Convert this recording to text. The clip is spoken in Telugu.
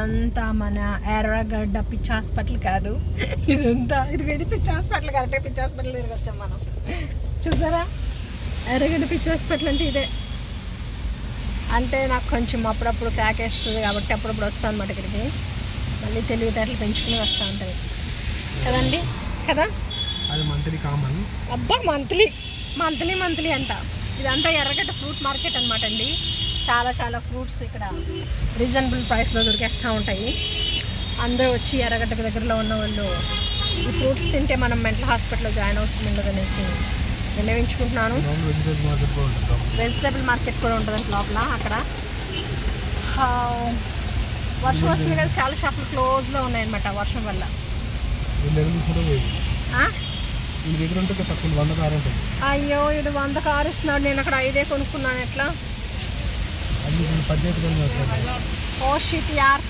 ఇదంతా మన ఎర్రగడ్డ పిచ్చి హాస్పిటల్ కాదు, ఇది పిచ్చి హాస్పిటల్ కరెక్టే. పిచ్చి హాస్పిటల్ దగ్గరికి వచ్చాం మనం. చూసారా, ఎర్రగడ్డ పిచ్చి హాస్పిటల్ అంటే ఇదే. అంటే నాకు కొంచెం అప్పుడప్పుడు క్రాకేస్తుంది కాబట్టి అప్పుడప్పుడు వస్తాను అన్నమాట ఇక్కడికి. మళ్ళీ తెలివితేటలు పెంచుకుని వస్తూ ఉంటుంది కదండి, కదా. అది మంత్లీ కామన్. అబ్బా మంత్లీ అంట. ఇదంతా ఎర్రగడ్డ ఫ్రూట్ మార్కెట్ అనమాట అండి. చాలా చాలా ఫ్రూట్స్ ఇక్కడ రీజనబుల్ ప్రైస్లో దొరికేస్తూ ఉంటాయి. అందరూ వచ్చి ఎర్రగడ్డ దగ్గరలో ఉన్న వాళ్ళు ఈ ఫ్రూట్స్ తింటే మనం మెంటల్ హాస్పిటల్లో జాయిన్ అవసరం ఉండదనేసి విన్నవించుకుంటున్నాను. వెజిటేబుల్ మార్కెట్ కూడా ఉంటుందండి లోపల. అక్కడ వర్షం వస్తుంది కదా, చాలా షాపులు క్లోజ్లో ఉన్నాయన్నమాట వర్షం వల్ల. అయ్యో ఇది 100 కారు ఇస్తున్నాడు, నేను అక్కడ 5 కొనుక్కున్నాను. ఎట్లా? ఓ షిట్ యార్.